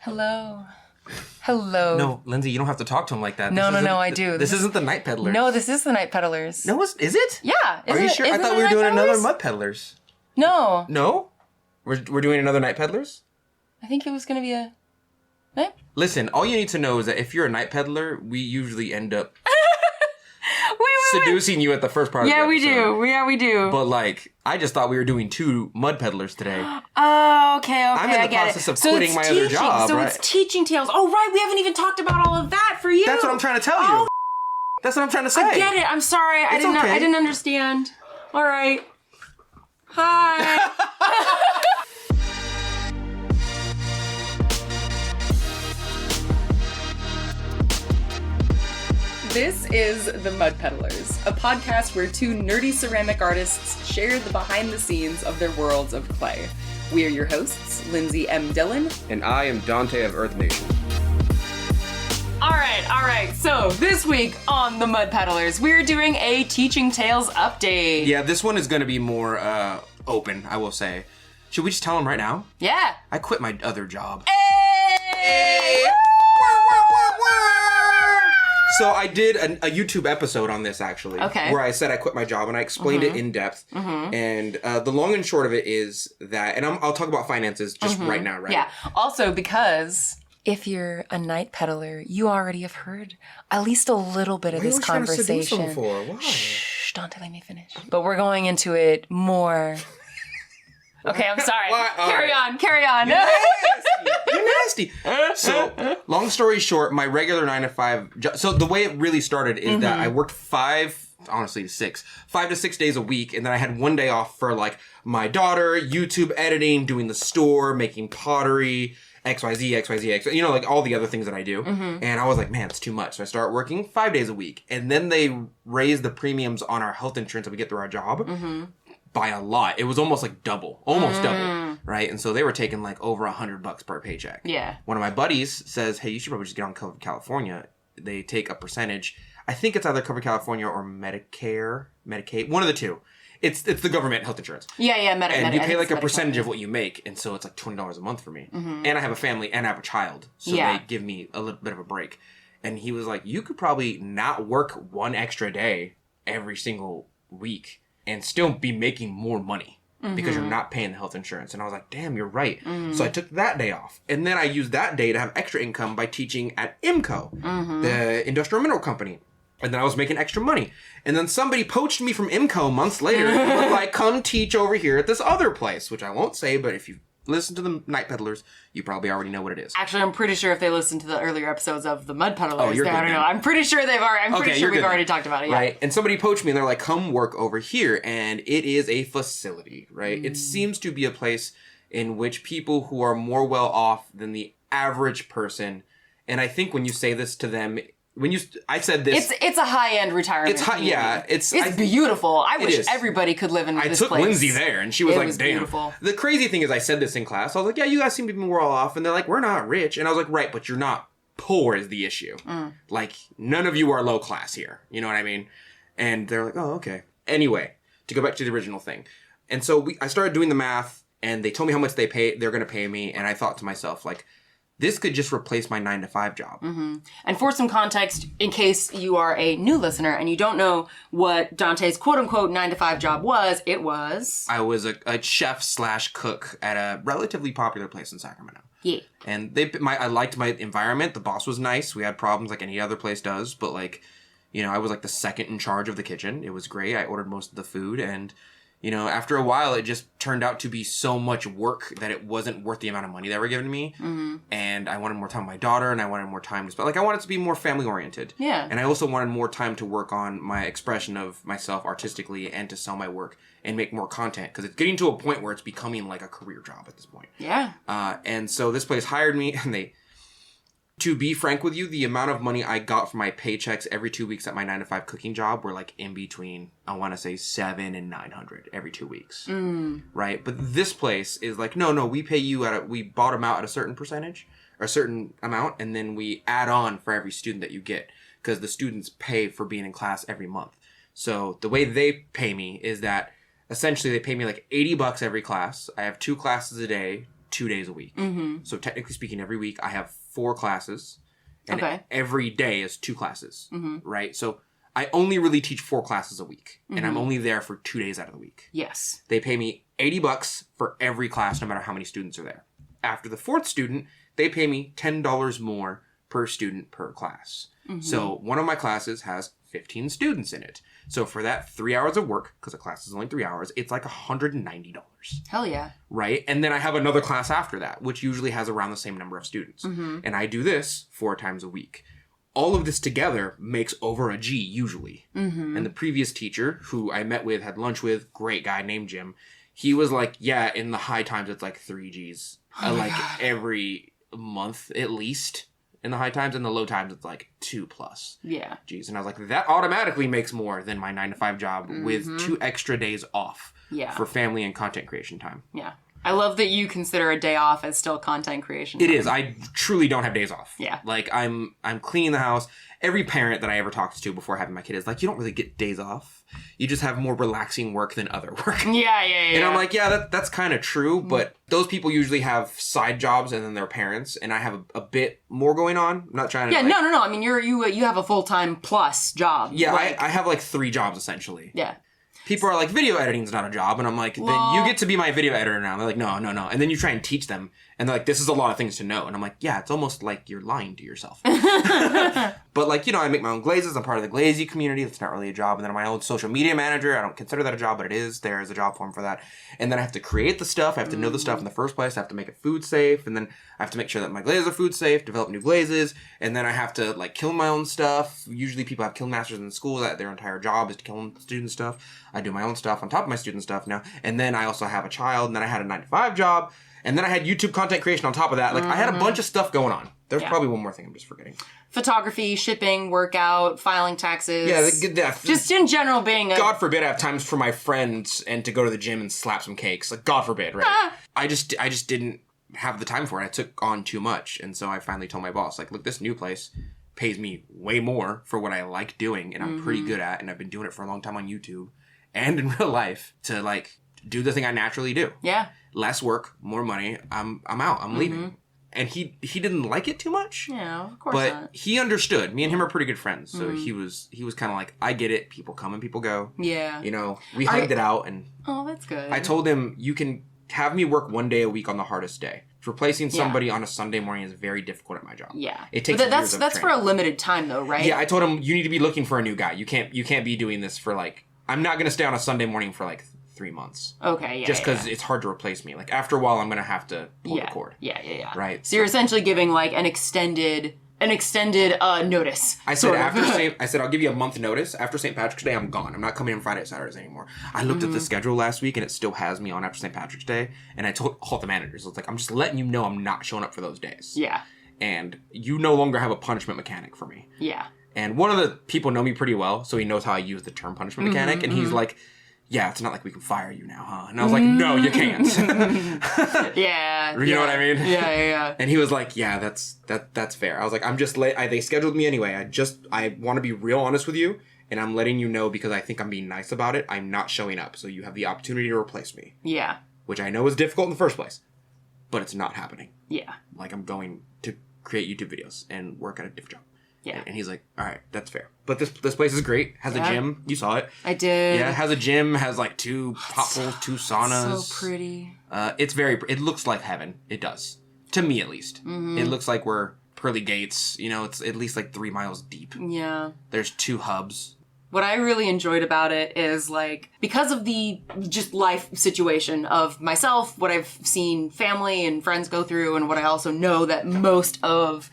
Hello. Hello. No, Lindsay, you don't have to talk to him like that. No, I do. This isn't the Night Peddlers. No, this is the Night Peddlers. No, is it? Yeah. Are you sure? I thought we were doing another Mud Peddlers. No. No? We're doing another Night Peddlers? I think it was going to be a... Night? Listen, all you need to know is that if you're a Night Peddler, we usually end up seducing you at the first part of the episode. Yeah, we do. But, I just thought we were doing 2 Mud Peddlers today. Oh, okay, I'm in the process of quitting my other job, So right? it's teaching tales. Oh, right, we haven't even talked about all of that for you. That's what I'm trying to tell you. That's what I'm trying to say. I get it. I'm sorry. I didn't understand. All right. Hi. This is the Mud Peddlers, a podcast where 2 nerdy ceramic artists share the behind the scenes of their worlds of clay. We are your hosts, Lindsey M Dillon. And I am Donte of Earth Nation. All right. So this week on the Mud Peddlers, we're doing a Teaching Tales update. Yeah, this one is going to be more open, I will say. Should we just tell them right now? Yeah. I quit my other job. Hey! So I did a YouTube episode on this, actually. Okay. Where I said I quit my job, and I explained it in depth. Mm-hmm. And the long and short of it is that, and I'll talk about finances just right now, right? Yeah. Also, because if you're a Night Peddler, you already have heard at least a little bit of this conversation. Why? Shh, Donte, let me finish. But we're going into it more... Okay, I'm sorry. Carry on. You're nasty. So, long story short, my regular 9-to-5 job. So the way it really started is that I worked 5 to 6 days a week, and then I had 1 day off for my daughter, YouTube editing, doing the store, making pottery, XYZ, all the other things that I do. And I was like, man, it's too much. So I started working 5 days a week, and then they raised the premiums on our health insurance that we get through our job. By a lot. It was almost double, right? And so they were taking over $100 per paycheck. Yeah. One of my buddies says, hey, you should probably just get on Cover California. They take a percentage. I think it's either Cover California or Medicare, Medicaid, one of the two. It's the government health insurance. Yeah, and you pay a percentage of what you make, and so it's $20 a month for me. And I have a family and I have a child, so they give me a little bit of a break. And he was like, you could probably not work 1 extra day every single week and still be making more money because you're not paying the health insurance. And I was like, damn, you're right. So I took that day off. And then I used that day to have extra income by teaching at IMCO, the industrial mineral company. And then I was making extra money. And then somebody poached me from IMCO months later and was come teach over here at this other place, which I won't say, but if you listen to the Night Peddlers, you probably already know what it is. Actually, I'm pretty sure if they listened to the earlier episodes of the Mud Peddlers, I don't know. I'm pretty sure they've already. I'm pretty sure we've already talked about it. Yeah. Right. And somebody poached me, and they're like, "Come work over here," and it is a facility, right? It seems to be a place in which people who are more well off than the average person, and I think when you say this to them. I said this. It's a high-end retirement. It's high, yeah. It's beautiful. I wish everybody could live in this place. I took Lindsay there, and she was like, "Damn." Beautiful. The crazy thing is, I said this in class. I was like, "Yeah, you guys seem to be more well off," and they're like, "We're not rich," and I was like, "Right, but you're not poor is the issue. None of you are low class here. You know what I mean?" And they're like, "Oh, okay." Anyway, to go back to the original thing, and so I started doing the math, and they told me how much they're going to pay me, and I thought to myself, this could just replace my 9-to-5 job. And for some context, in case you are a new listener and you don't know what Donte's quote-unquote 9-to-5 job was, it was... I was a chef/cook at a relatively popular place in Sacramento. Yeah. And I liked my environment. The boss was nice. We had problems like any other place does. But I was the second in charge of the kitchen. It was great. I ordered most of the food. And... after a while, it just turned out to be so much work that it wasn't worth the amount of money they were giving me. And I wanted more time with my daughter, and I wanted more time to spend. I wanted to be more family-oriented. Yeah. And I also wanted more time to work on my expression of myself artistically and to sell my work and make more content. Because it's getting to a point where it's becoming a career job at this point. Yeah. And so this place hired me, and to be frank with you, the amount of money I got for my paychecks every 2 weeks at my 9-to-5 cooking job were in between, I want to say $700 and $900 every 2 weeks. Right? But this place is no, we pay you we bottom out at a certain percentage or a certain amount, and then we add on for every student that you get because the students pay for being in class every month. So the way they pay me is that essentially they pay me $80 every class. I have 2 classes a day. 2 days a week. Mm-hmm. So technically speaking, every week I have 4 classes. And Okay. every day is 2 classes. Mm-hmm. Right? So I only really teach 4 classes a week. And I'm Mhm. only there for 2 days out of the week. Yes. They pay me $80 for every class, no matter how many students are there. After the 4th student, they pay me $10 more per student per class. Mm-hmm. So one of my classes has 15 students in it. So for that 3 hours of work, because a class is only 3 hours, it's like $190. Hell yeah. Right? And then I have another class after that, which usually has around the same number of students. Mm-hmm. And I do this 4 times a week. All of this together makes over a G usually. Mm-hmm. And the previous teacher, who I met with, had lunch with, great guy named Jim, he was like, yeah, in the high times it's like 3 Gs. Oh Like God. every month at least in the high times. In the low times it's like 2+ Yeah. Gs. And I was like, that automatically makes more than my 9 to 5 job with 2 extra days off Yeah. for family and content creation time. Yeah. I love that you consider a day off as still content creation. It time. is. I truly don't have days off. Yeah. Like I'm cleaning the house. Every parent that I ever talked to before having my kid is like, you don't really get days off. You just have more relaxing work than other work. Yeah. And I'm like, yeah, that's kind of true. But those people usually have side jobs and then they're parents. And I have a bit more going on. I'm not trying to. yeah, like, no. I mean, you have a full-time plus job. Yeah, Like, I have like 3 jobs essentially. yeah. People are like, video editing is not a job. And I'm like, then you get to be my video editor now. And they're like, no. And then you try and teach them. And they're like, this is a lot of things to know. And I'm like, yeah, it's almost like you're lying to yourself. But like, I make my own glazes. I'm part of the glazy community. That's not really a job. And then I'm my own social media manager. I don't consider that a job, but it is. There is a job form for that. And then I have to create the stuff. I have to know the stuff in the first place. I have to make it food safe. And then I have to make sure that my glazes are food safe, develop new glazes. And then I have to like kiln my own stuff. Usually people have kiln masters in school that their entire job is to kiln student stuff. I do my own stuff on top of my student stuff now. And then I also have a child. And then I had a 9 to 5 job. And then I had YouTube content creation on top of that. Like, I had a bunch of stuff going on. There's probably one more thing I'm just forgetting. Photography, shipping, workout, filing taxes. Yeah, just in general being a... God forbid I have times for my friends and to go to the gym and slap some cakes. Like, God forbid, right? I just didn't have the time for it. I took on too much. And so I finally told my boss, like, look, this new place pays me way more for what I like doing and I'm pretty good at. And I've been doing it for a long time on YouTube and in real life to, like, do the thing I naturally do. Yeah. Less work, more money. I'm out. I'm leaving. And he didn't like it too much. Yeah, of course But not. he understood. Me and him are pretty good friends. So he was kind of like, I get it. People come and people go. Yeah. We hugged it out. And Oh, that's good. I told him, you can have me work 1 day a week on the hardest day. Replacing somebody on a Sunday morning is very difficult at my job. Yeah. It takes But years of that's for training. a limited time, though, right? Yeah, I told him, you need to be looking for a new guy. You can't be doing this for like, I'm not going to stay on a Sunday morning for like 3 months. Okay, yeah. Just because it's hard to replace me. Like, after a while, I'm going to have to pull the cord. Yeah. Right. So you're essentially giving, like, an extended notice. I said I said I'll give you a month notice. After St. Patrick's Day, I'm gone. I'm not coming in Friday, Saturdays anymore. I looked at the schedule last week and it still has me on after St. Patrick's Day. And I told all the managers, I was like, I'm just letting you know I'm not showing up for those days. Yeah. And you no longer have a punishment mechanic for me. Yeah. And one of the people know me pretty well, so he knows how I use the term punishment mechanic. And he's like, yeah, it's not like we can fire you now, huh? And I was like, no, you can't. Yeah. You know what I mean? Yeah. And he was like, yeah, that's fair. I was like, I'm just late. They scheduled me anyway. I want to be real honest with you. And I'm letting you know because I think I'm being nice about it. I'm not showing up. So you have the opportunity to replace me. Yeah. Which I know is difficult in the first place. But it's not happening. Yeah. Like, I'm going to create YouTube videos and work at a different job. Yeah. And he's like, all right, that's fair. But this place is great. Has a gym. You saw it. I did. Yeah, has a gym. Has like 2 pot pools, 2 saunas. So pretty. It looks like heaven. It does. To me, at least. Mm-hmm. It looks like we're pearly gates. It's at least like 3 miles deep. Yeah. There's 2 hubs. What I really enjoyed about it is, like, because of the just life situation of myself, what I've seen family and friends go through, and what I also know that most of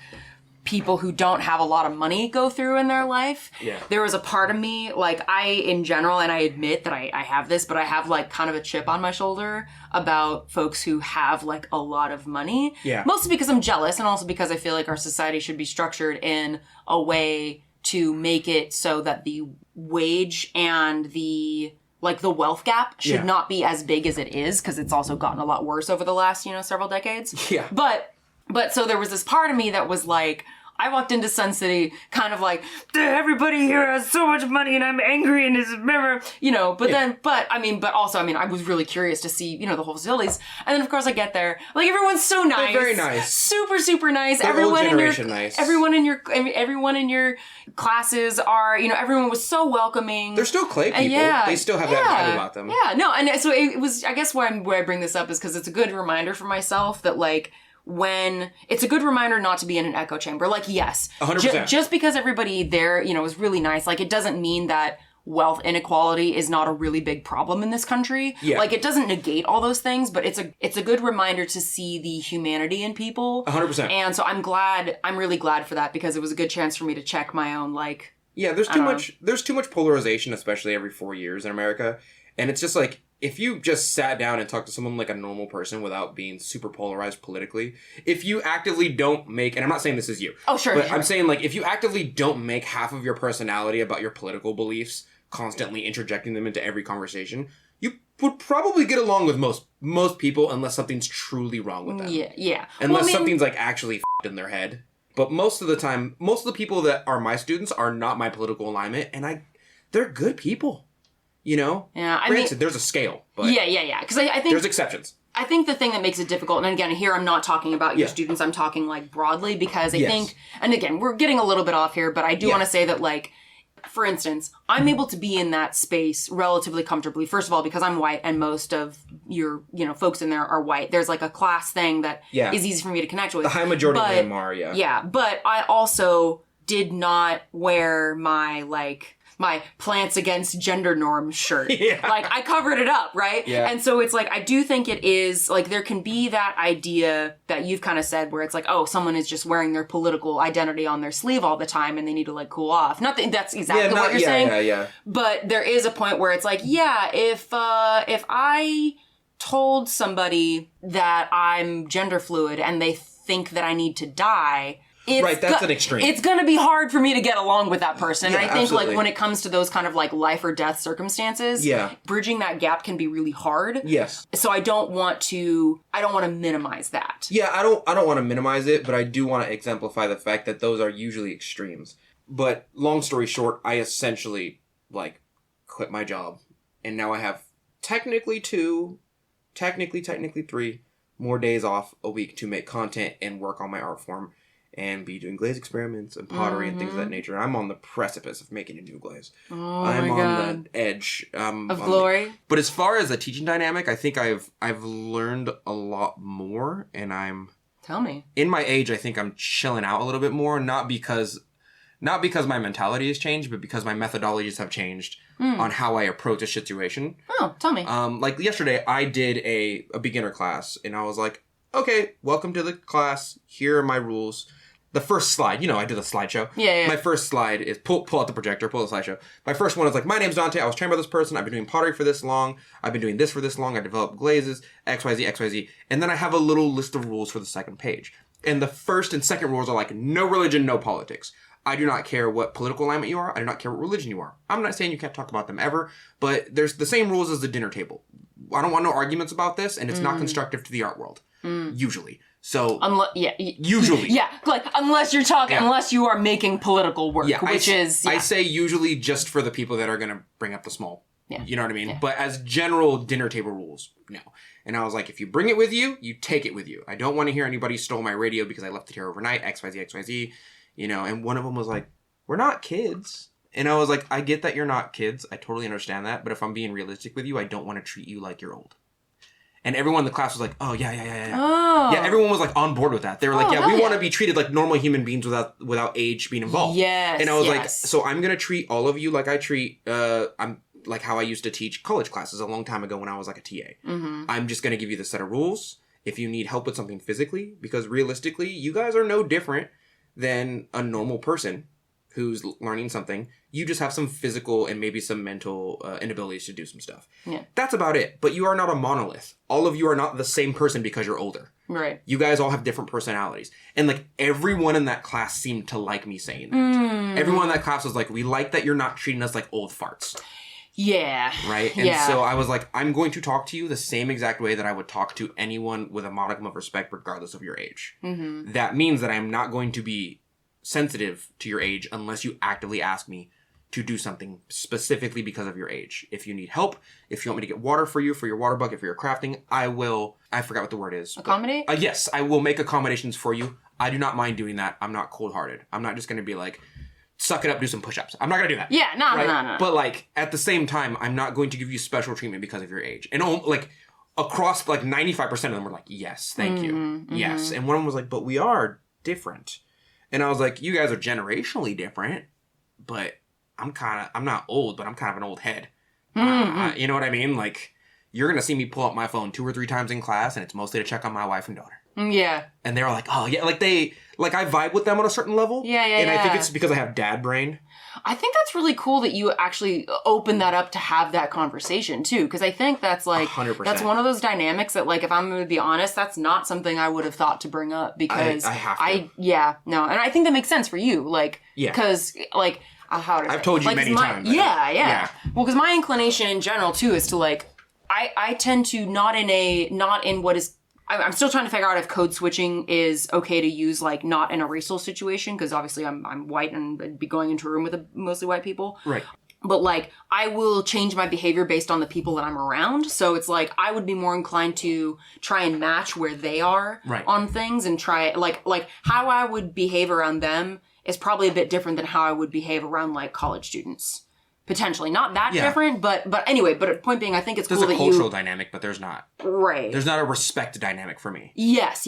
people who don't have a lot of money go through in their life. Yeah. There was a part of me, like, in general, and I admit that I have this, but I have, like, kind of a chip on my shoulder about folks who have, like, a lot of money. Yeah. Mostly because I'm jealous, and also because I feel like our society should be structured in a way to make it so that the wage and the wealth gap should not be as big as it is, because it's also gotten a lot worse over the last, several decades. Yeah. But so there was this part of me that was like, I walked into Sun City kind of like, everybody here has so much money and I'm angry and it's, you know, but also, I was really curious to see, you know, the whole facilities. And then of course I get there, like everyone's so nice. They're very nice. Super, super nice. They're Everyone old generation nice. Everyone in your classes are, you know, everyone was so welcoming. They're still Clay people. They still have that vibe about them. Yeah, no, and so it was, I guess why I bring this up is because it's a good reminder for myself that like, when it's a good reminder not to be in an echo chamber. Like, yes, 100%. Just because everybody there, you know, is really nice, like it doesn't mean that wealth inequality is not a really big problem in this country. Yeah. Like it doesn't negate all those things, but it's a good reminder to see the humanity in people. 100%. And so I'm really glad for that because it was a good chance for me to check my own, like... Yeah, there's too much polarization, especially every 4 years in America. And it's just like, if you just sat down and talked to someone like a normal person without being super polarized politically, if you actively don't make, and I'm not saying this is you. Oh, sure. But I'm saying like, if you actively don't make half of your personality about your political beliefs, constantly interjecting them into every conversation, you would probably get along with most people unless something's truly wrong with them. Yeah. Unless something's like actually f***ed in their head. But most of the time, most of the people that are my students are not my political alignment, and they're good people. You know? Yeah, Granted, there's a scale. But yeah. Because I think... There's exceptions. I think the thing that makes it difficult, and again, here I'm not talking about your students, I'm talking like broadly, because I think, and again, we're getting a little bit off here, but I do want to say that like, for instance, I'm able to be in that space relatively comfortably. First of all, because I'm white and most of your, you know, folks in there are white. There's like a class thing that is easy for me to connect with. The high majority of them are, Yeah, but I also did not wear my plants against gender norms shirt. Like, I covered it up, right? Yeah. And so it's like, I do think it is, like, there can be that idea that you've kind of said where it's like, oh, someone is just wearing their political identity on their sleeve all the time and they need to, like, cool off. Not that that's exactly what you're saying. Yeah. But there is a point where it's like, if I told somebody that I'm gender fluid and they think that I need to die... that's an extreme. It's going to be hard for me to get along with that person. Yeah, and I think absolutely. like when it comes to those kind of like life or death circumstances, bridging that gap can be really hard. Yes. So I don't want to minimize that. Yeah, I don't want to minimize it, but I do want to exemplify the fact that those are usually extremes. But long story short, I essentially like quit my job and now I have technically 3 more days off a week to make content and work on my art form. And be doing glaze experiments and pottery and things of that nature. I'm on the precipice of making a new glaze. Oh I'm my on God. the edge of glory. But as far as a teaching dynamic, I think I've learned a lot more, and Tell me. In my age, I think I'm chilling out a little bit more, not because my mentality has changed, but because my methodologies have changed on how I approach a situation. Oh, tell me. Like yesterday, I did a beginner class, and I was like, okay, welcome to the class. Here are my rules. The first slide, you know, I did a slideshow. Yeah. My first slide is pull out the projector, pull the slideshow. My first one is like, my name's Donte. I was trained by this person. I've been doing pottery for this long. I've been doing this for this long. I developed glazes, XYZ, XYZ. And then I have a little list of rules for the second page. And the first and second rules are like, no religion, no politics. I do not care what political alignment you are. I do not care what religion you are. I'm not saying you can't talk about them ever, but there's the same rules as the dinner table. I don't want no arguments about this, and it's not constructive to the art world. Usually. So usually. Yeah, like unless you're talking unless you are making political work, I say usually just for the people that are going to bring up the small. Yeah. You know what I mean? Yeah. But as general dinner table rules, no. And I was like, if you bring it with you, you take it with you. I don't want to hear anybody stole my radio because I left it here overnight, XYZ, you know, and one of them was like, we're not kids. And I was like, I get that you're not kids. I totally understand that. But if I'm being realistic with you, I don't want to treat you like you're old. And everyone in the class was like, oh, yeah. Oh. Yeah, everyone was like on board with that. They were like, we want to be treated like normal human beings without age being involved. Yes. And I was like, so I'm going to treat all of you like I treat, I'm like how I used to teach college classes a long time ago when I was like a TA. Mm-hmm. I'm just going to give you the set of rules if you need help with something physically, because realistically, you guys are no different than a normal person who's learning something. You just have some physical and maybe some mental inabilities to do some stuff. Yeah. That's about it. But you are not a monolith. All of you are not the same person because you're older. Right. You guys all have different personalities. And like everyone in that class seemed to like me saying that. Everyone in that class was like, we like that you're not treating us like old farts. Yeah. Right? And so I was like, I'm going to talk to you the same exact way that I would talk to anyone with a modicum of respect regardless of your age. Mm-hmm. That means that I'm not going to be sensitive to your age unless you actively ask me to do something specifically because of your age. If you need help, if you want me to get water for you, for your water bucket, for your crafting, I forgot what the word is. Accommodate? Yes, I will make accommodations for you. I do not mind doing that. I'm not cold-hearted. I'm not just going to be like, suck it up, do some push-ups. I'm not going to do that. Yeah, no. But, like, at the same time, I'm not going to give you special treatment because of your age. And, like, across, like, 95% of them were like, yes, thank you. Yes. And one of them was like, but we are different. And I was like, you guys are generationally different, but I'm not old, but I'm kind of an old head. You know what I mean? Like, you're going to see me pull up my phone 2 or 3 times in class, and it's mostly to check on my wife and daughter. Yeah. And they were like, oh, yeah. Like, I vibe with them on a certain level. Yeah. And I think it's because I have dad brain. I think that's really cool that you actually open that up to have that conversation, too. Because I think that's, like, 100%. That's one of those dynamics that, like, if I'm going to be honest, that's not something I would have thought to bring up. Because I have to. And I think that makes sense for you. Like, because, like, I've told you many times. Yeah. Well, because my inclination in general, too, is to, like, I tend to not in what is, I'm still trying to figure out if code switching is okay to use, like, not in a racial situation, because obviously I'm white and I'd be going into a room with mostly white people. Right. But, like, I will change my behavior based on the people that I'm around. So it's like, I would be more inclined to try and match where they are on things and try, like, how I would behave around them is probably a bit different than how I would behave around, like, college students. Potentially. Not that different, but anyway, but point being, I think it's cool that you... There's a cultural dynamic, but there's not. Right. There's not a respect dynamic for me. Yes.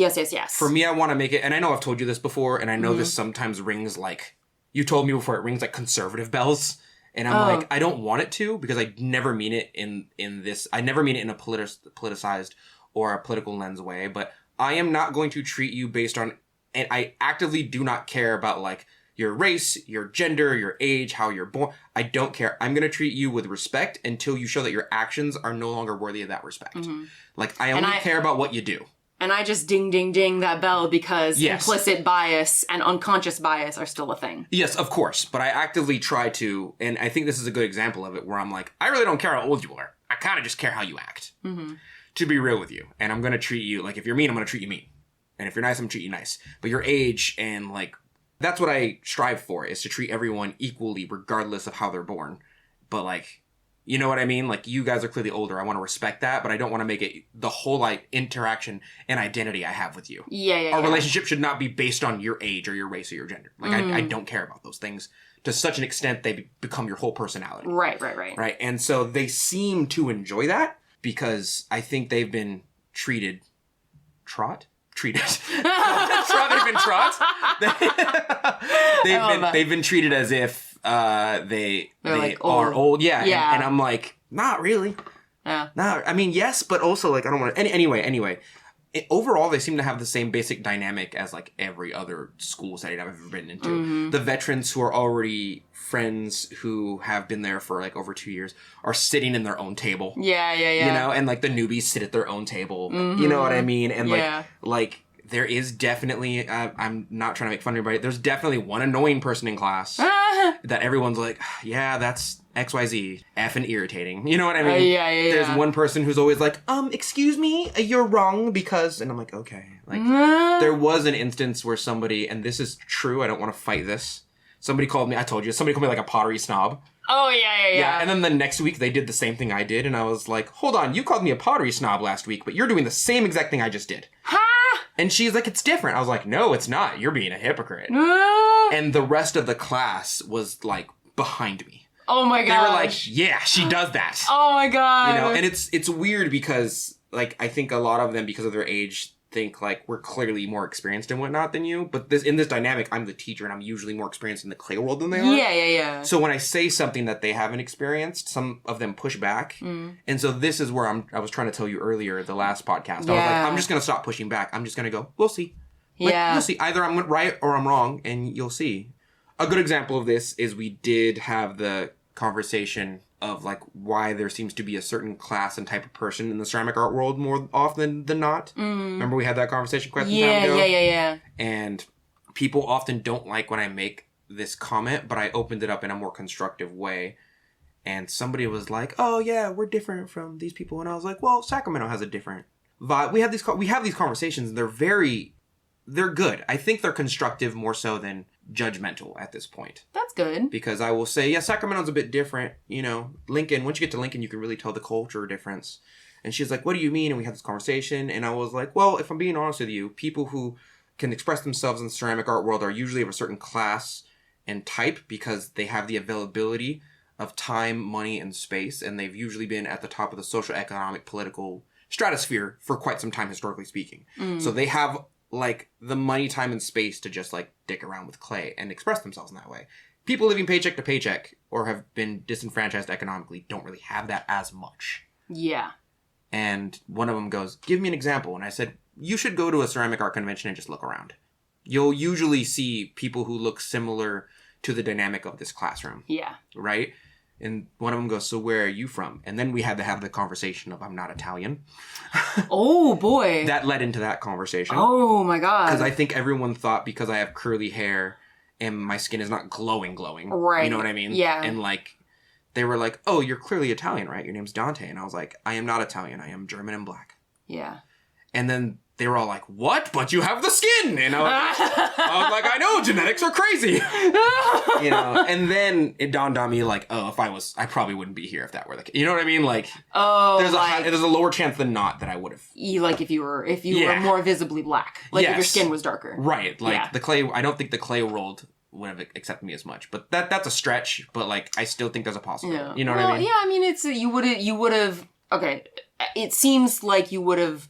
For me, I want to make it, and I know I've told you this before, and I know this sometimes rings like, you told me before, it rings like conservative bells, and I'm like, I don't want it to, because I never mean it in this, I never mean it in a politicized or a political lens way, but I am not going to treat you based on, and I actively do not care about, like, your race, your gender, your age, how you're born. I don't care. I'm going to treat you with respect until you show that your actions are no longer worthy of that respect. Like, I only care about what you do. And I just ding, ding, ding that bell because implicit bias and unconscious bias are still a thing. Yes, of course. But I actively try to, and I think this is a good example of it, where I'm like, I really don't care how old you are. I kind of just care how you act. To be real with you. And I'm going to treat you, like, if you're mean, I'm going to treat you mean. And if you're nice, I'm going to treat you nice. But your age and, like, that's what I strive for, is to treat everyone equally, regardless of how they're born. But, like, you know what I mean? Like, you guys are clearly older. I want to respect that, but I don't want to make it the whole, like, interaction and identity I have with you. Our relationship should not be based on your age or your race or your gender. Like, I don't care about those things. To such an extent, they become your whole personality. Right. And so they seem to enjoy that, because I think they've been treated... Treated. They've been trot. They've been treated as if they like are old. Yeah. And I'm like, not really. Yeah. No, I mean, yes, but also, like, I don't want to. Anyway. Overall, they seem to have the same basic dynamic as, like, every other school setting I've ever been into. The veterans who are already friends, who have been there for, like, over 2 years, are sitting in their own table. Yeah. You know, and, like, the newbies sit at their own table. You know what I mean? And, like, there is definitely, I'm not trying to make fun of anybody, there's definitely one annoying person in class that everyone's like, yeah, that's XYZ, effing irritating. You know what I mean? There's one person who's always like, excuse me, you're wrong because, and I'm like, okay. Like, there was an instance where somebody, and this is true, I don't want to fight this, somebody called me like a pottery snob. Oh, yeah. And then the next week they did the same thing I did, and I was like, hold on, you called me a pottery snob last week, but you're doing the same exact thing I just did. And she's like, it's different. I was like, no, it's not. You're being a hypocrite. And the rest of the class was, like, behind me. Oh my god. They were like, yeah, she does that. Oh my god. You know, and it's weird because, like, I think a lot of them, because of their age, think, like, we're clearly more experienced and whatnot than you. But in this dynamic, I'm the teacher and I'm usually more experienced in the clay world than they are. Yeah. So when I say something that they haven't experienced, some of them push back. And so this is where I was trying to tell you earlier, the last podcast. I was like, I'm just going to stop pushing back. I'm just going to go, we'll see. Like, you'll see. Either I'm right or I'm wrong, and you'll see. A good example of this is we did have the conversation of, like, why there seems to be a certain class and type of person in the ceramic art world more often than not. Remember we had that conversation quite some time ago? Yeah. And people often don't like when I make this comment, but I opened it up in a more constructive way. And somebody was like, oh yeah, we're different from these people. And I was like, well, Sacramento has a different vibe. We have these conversations, and they're very, they're good. I think they're constructive more so than judgmental at this point. That's good. Because I will say, yeah, Sacramento's a bit different. You know, Lincoln, once you get to Lincoln, you can really tell the culture difference. And she's like, what do you mean? And we had this conversation. And I was like, well, if I'm being honest with you, people who can express themselves in the ceramic art world are usually of a certain class and type because they have the availability of time, money, and space. And they've usually been at the top of the social, economic, political stratosphere for quite some time, historically speaking. So they have like the money, time, and space to just like dick around with clay and express themselves in that way. People living paycheck to paycheck or have been disenfranchised economically don't really have that as much. Yeah. And one of them goes, give me an example. And I said, you should go to a ceramic art convention and just look around. You'll usually see people who look similar to the dynamic of this classroom. Yeah. Right? And one of them goes, so where are you from? And then we had to have the conversation of, I'm not Italian. Oh, boy. That led into that conversation. Oh, my God. Because I think everyone thought because I have curly hair and my skin is not glowing. Right. You know what I mean? Yeah. And like, they were like, oh, you're clearly Italian, right? Your name's Donte. And I was like, I am not Italian. I am German and black. Yeah. And then they were all like, what? But you have the skin. And I was like, I know, genetics are crazy. You know, and then it dawned on me like, oh, I probably wouldn't be here if that were the case. You know what I mean? Like, there's a lower chance than not that I would have. Like if you were more visibly black. Like if your skin was darker. Right. Like the clay, I don't think the clay world would have accepted me as much. But that's a stretch. But like, I still think there's a possibility. Yeah. You know what I mean? Yeah, I mean, it's, you would have, okay. It seems like you would have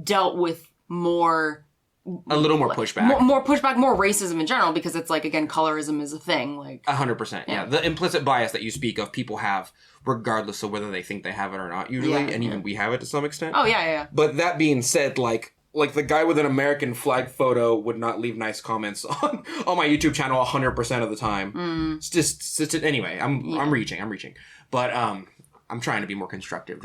dealt with a little more pushback. More pushback, more racism in general, because it's like, again, colorism is a thing. Like 100%. Yeah. The implicit bias that you speak of, people have, regardless of whether they think they have it or not, usually, and even we have it to some extent. Oh, yeah. But that being said, like the guy with an American flag photo would not leave nice comments on my YouTube channel 100% of the time. It's just anyway, I'm reaching. But I'm trying to be more constructive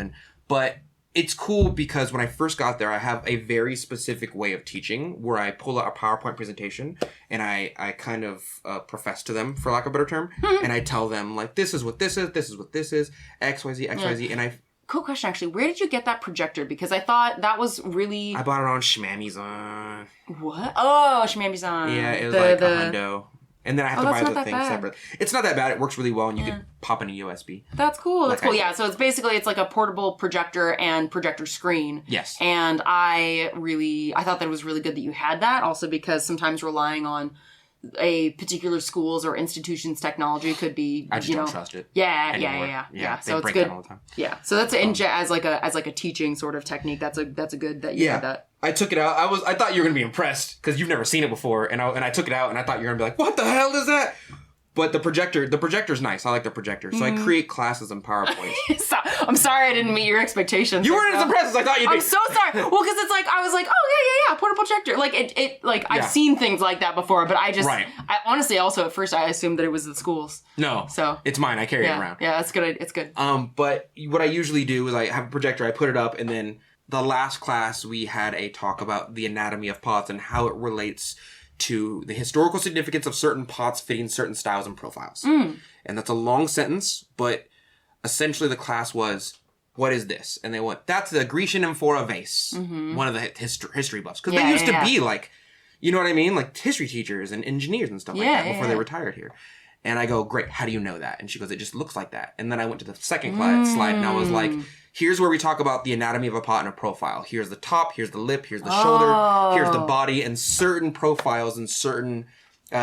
but it's cool because when I first got there, I have a very specific way of teaching where I pull out a PowerPoint presentation and I kind of profess to them, for lack of a better term, and I tell them, like, this is what this is, this is what this is, X, Y, Z, X, Y, Z, and I... Cool question, actually. Where did you get that projector? Because I thought that was really... I bought it on Shmamizon. What? Oh, Shmamizon. Yeah, it was a hundo. And then I have to buy the thing separate. It's not that bad. It works really well, and you can pop in a USB. That's cool. That's cool. Yeah, so it's like a portable projector and projector screen. Yes. And I thought that it was really good that you had that, also because sometimes relying on a particular school's or institution's technology could be, I just don't trust it. Yeah. So it's good. All the time. Yeah. So that's as like a teaching sort of technique. That's a good that you had that. I took it out. I thought you were gonna be impressed because you've never seen it before, and I took it out and I thought you were gonna be like, what the hell is that? But the projector's nice. I like the projector. So I create classes in PowerPoint. I'm sorry I didn't meet your expectations. You weren't as impressed as I thought you'd be. I'm so sorry. Well, because it's like, I was like, oh, yeah, portable projector. Like, I've seen things like that before, but I honestly also at first I assumed that it was the school's. No. So. It's mine. I carry it around. Yeah, that's good. It's good. But what I usually do is I have a projector, I put it up, and then the last class we had a talk about the anatomy of pots and how it relates to the historical significance of certain pots fitting certain styles and profiles. And that's a long sentence, but essentially the class was, what is this? And they went, that's the Grecian amphora vase. One of the history buffs. Because they used to be like, you know what I mean? Like history teachers and engineers and stuff like that before they retired here. And I go, great, how do you know that? And she goes, it just looks like that. And then I went to the second slide and I was like, here's where we talk about the anatomy of a pot and a profile. Here's the top, here's the lip, here's the shoulder, here's the body, and certain profiles and certain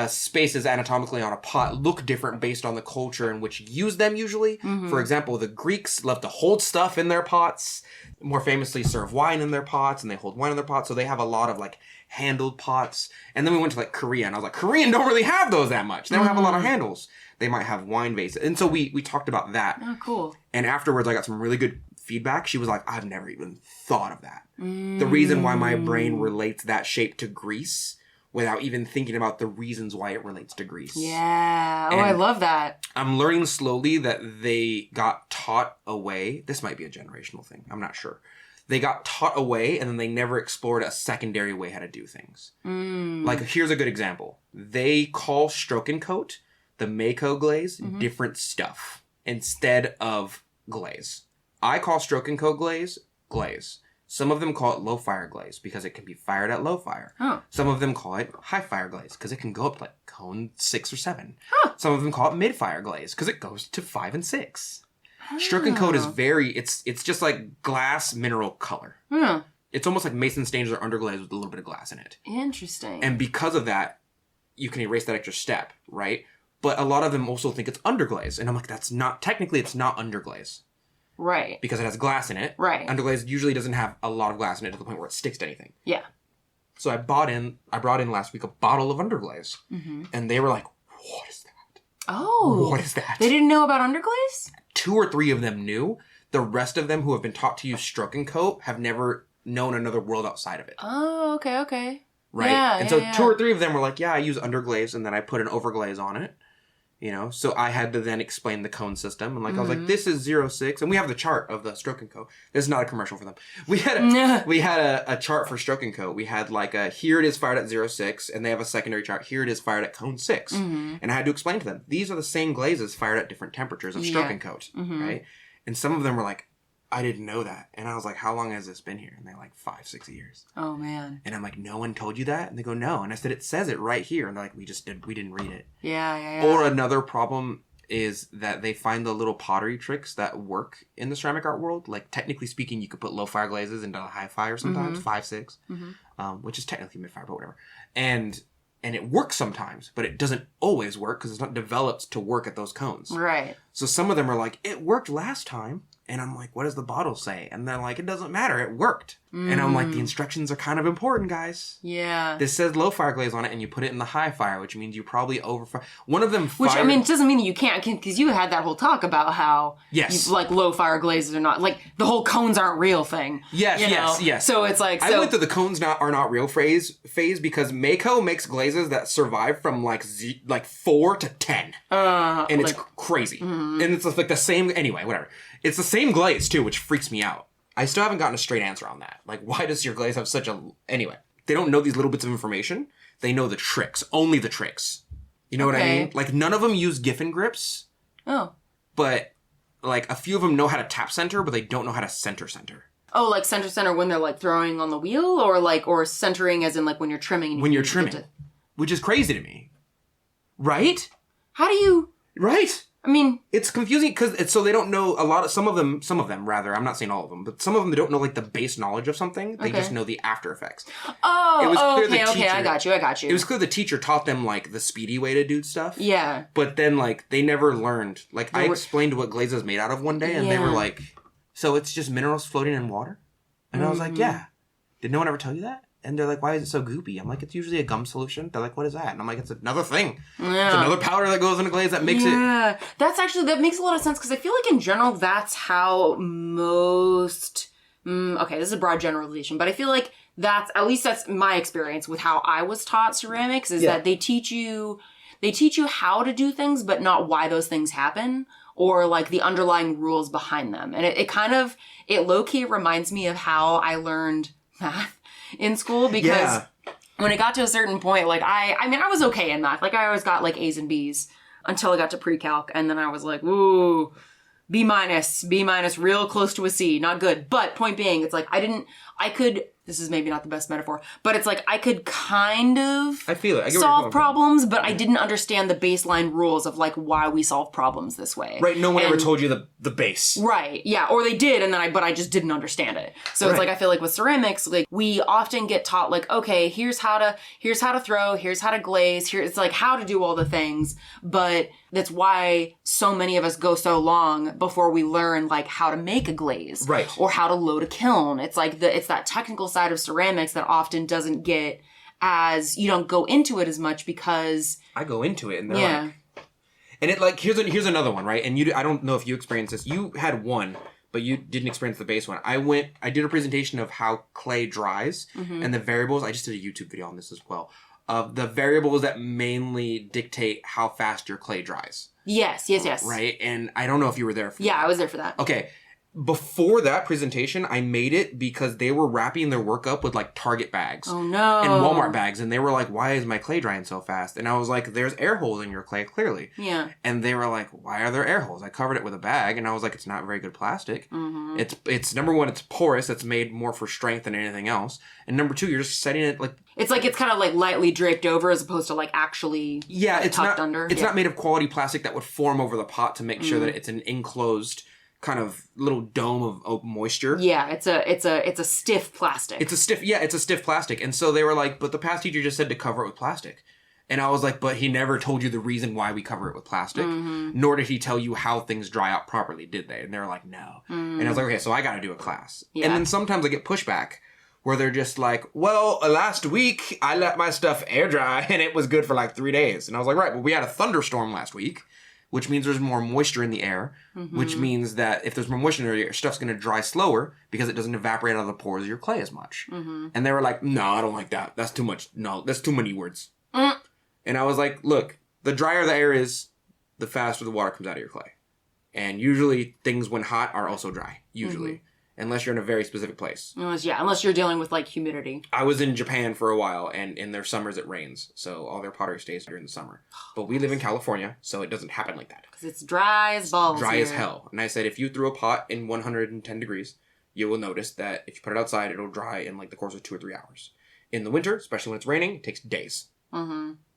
spaces anatomically on a pot look different based on the culture in which you use them usually. For example, the Greeks love to hold stuff in their pots, more famously serve wine in their pots, and they hold wine in their pots, so they have a lot of like handled pots. And then we went to like Korea, and I was like, Korean don't really have those that much. They don't have a lot of handles. They might have wine vases. And so we talked about that. Oh, cool. And afterwards, I got some really good feedback. She was like, I've never even thought of that. The reason why my brain relates that shape to Greece without even thinking about the reasons why it relates to Greece. Yeah. Oh, I love that. I'm learning slowly that they got taught away. This might be a generational thing. I'm not sure. They got taught away and then they never explored a secondary way how to do things. Like, here's a good example. They call stroke and coat, the Mako glaze, different stuff instead of glaze. I call stroke and coat glaze. Some of them call it low fire glaze because it can be fired at low fire. Huh. Some of them call it high fire glaze because it can go up to like cone 6 or 7. Huh. Some of them call it mid fire glaze because it goes to 5 and 6. Stroke and coat is it's just like glass mineral color. Hmm. It's almost like mason stains or underglaze with a little bit of glass in it. Interesting. And because of that, you can erase that extra step, right? But a lot of them also think it's underglaze. And I'm like, it's not underglaze. Right. Because it has glass in it. Right. Underglaze usually doesn't have a lot of glass in it to the point where it sticks to anything. Yeah. So I brought in last week a bottle of underglaze. Mm-hmm. And they were like, what is that? Oh. What is that? They didn't know about underglaze? 2 or 3 of them knew. The rest of them who have been taught to use stroke and coat have never known another world outside of it. Oh, okay. Right? Yeah, and so 2 or 3 of them were like, yeah, I use underglaze, and then I put an overglaze on it. You know, so I had to then explain the cone system. And like, I was like, this is 06. And we have the chart of the stroke and coat. This is not a commercial for them. We had a chart for stroke and coat. We had like here it is fired at 06. And they have a secondary chart. Here it is fired at cone 6. Mm-hmm. And I had to explain to them, these are the same glazes fired at different temperatures of stroke and coat. Mm-hmm. Right? And some of them were like, I didn't know that. And I was like, how long has this been here? And they're like, 5-6 years. Oh, man. And I'm like, no one told you that? And they go, no. And I said, it says it right here. And they're like, we didn't read it. Yeah. Or another problem is that they find the little pottery tricks that work in the ceramic art world. Like, technically speaking, you could put low fire glazes into high fire sometimes, 5, 6, which is technically mid fire, but whatever. And it works sometimes, but it doesn't always work because it's not developed to work at those cones. Right. So some of them are like, it worked last time. And I'm like, what does the bottle say? And they're like, it doesn't matter. It worked. And I'm like, the instructions are kind of important, guys. Yeah. This says low fire glaze on it, and you put it in the high fire, which means you probably overfire. One of them fired... Which, I mean, it doesn't mean that you can't, because you had that whole talk about how, yes, like, low fire glazes are not, like, the whole cones aren't real thing. Yes. So it's like... I went through the cones are not real phase because Mako makes glazes that survive from, like, 4 to 10. And it's crazy. And it's like the same... Anyway, whatever. It's the same glaze, too, which freaks me out. I still haven't gotten a straight answer on that. Like, why does your glaze have such a... Anyway, they don't know these little bits of information. They know the tricks. Only the tricks. You know what I mean? Like, none of them use Giffen grips. Oh. But, like, a few of them know how to tap center, but they don't know how to center. Oh, like center when they're, like, throwing on the wheel? Or centering as in, like, when you're trimming? When you're trimming. Which is crazy to me. Right? How do you... Right? I mean... It's confusing because so they don't know some of them, rather, I'm not saying all of them, but some of them they don't know, like, the base knowledge of something. They just know the after effects. Oh, okay, I got you. It was clear the teacher taught them, like, the speedy way to do stuff. Yeah. But then, like, they never learned. Like, I explained what glaze is made out of one day, and they were like, so it's just minerals floating in water? And I was like, yeah. Did no one ever tell you that? And they're like, why is it so goopy? I'm like, it's usually a gum solution. They're like, what is that? And I'm like, it's another thing. Yeah. It's another powder that goes in a glaze that makes it. Yeah, that makes a lot of sense because I feel like in general, that's how most, okay, this is a broad generalization, but I feel like at least that's my experience with how I was taught ceramics is that they teach you how to do things, but not why those things happen or like the underlying rules behind them. And it low-key reminds me of how I learned math in school because when it got to a certain point, like I was okay in math. Like I always got like A's and B's until I got to pre-calc. And then I was like, ooh, B minus, real close to a C, not good. But point being, it's like this is maybe not the best metaphor, but it's like I could kind of solve problems, but I didn't understand the baseline rules of like why we solve problems this way. Right, no one ever told you the base. Right, yeah, or they did, but I just didn't understand it. So it's like I feel like with ceramics, like we often get taught like, okay, here's how to throw, here's how to glaze, it's like how to do all the things, but that's why so many of us go so long before we learn like how to make a glaze, right, or how to load a kiln. It's like it's that technical side of ceramics that often doesn't get as you don't go into it as much because I go into it and they're like, and it like here's another one, right? And I don't know if you experienced this. You had one, but you didn't experience the base one. I did a presentation of how clay dries and the variables. I just did a YouTube video on this as well. Of the variables that mainly dictate how fast your clay dries. Yes. Right? And I don't know if you were there for that. I was there for that. Okay. before that presentation, I made it because they were wrapping their work up with like Target bags. Oh no. And Walmart bags. And they were like, why is my clay drying so fast? And I was like, there's air holes in your clay, clearly. Yeah. And they were like, why are there air holes? I covered it with a bag. And I was like, it's not very good plastic. Mm-hmm. It's number one, it's porous. It's made more for strength than anything else. And number two, you're just setting it like... It's kind of like lightly draped over as opposed to like actually it's tucked not, under. It's not made of quality plastic that would form over the pot to make sure that it's an enclosed kind of little dome of moisture. Yeah, it's a stiff plastic. It's a stiff plastic. And so they were like, but the past teacher just said to cover it with plastic. And I was like, but he never told you the reason why we cover it with plastic, nor did he tell you how things dry out properly, did they? And they were like, no. And I was like, okay, so I got to do a class. Yeah. And then sometimes I get pushback where they're just like, well, last week I let my stuff air dry and it was good for like 3 days. And I was like, right, well, we had a thunderstorm last week, which means there's more moisture in the air, which means that if there's more moisture in the air, your stuff's going to dry slower because it doesn't evaporate out of the pores of your clay as much. And they were like, no, I don't like that. That's too much. No, that's too many words. And I was like, look, the drier the air is, the faster the water comes out of your clay. And usually things when hot are also dry, usually. Unless you're in a very specific place. Unless you're dealing with, like, humidity. I was in Japan for a while, and in their summers it rains. So all their pottery stays during the summer. But we live in California, so it doesn't happen like that. Because it's dry as balls Dry here. as hell. And I said, if you threw a pot in 110 degrees, you will notice that if you put it outside, it'll dry in, like, the course of 2 or 3 hours. In the winter, especially when it's raining, it takes days.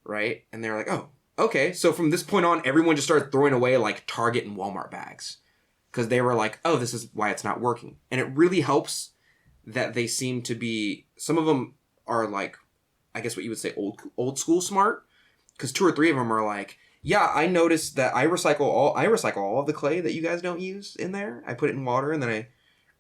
Right? And they're like, oh, okay. So from this point on, everyone just started throwing away, like, Target and Walmart bags. Because they were like, oh, this is why it's not working. And it really helps that they seem to be... Some of them are like, I guess what you would say, old school smart. Because 2 or 3 of them are like, yeah, I noticed that I recycle all of the clay that you guys don't use in there. I put it in water and then I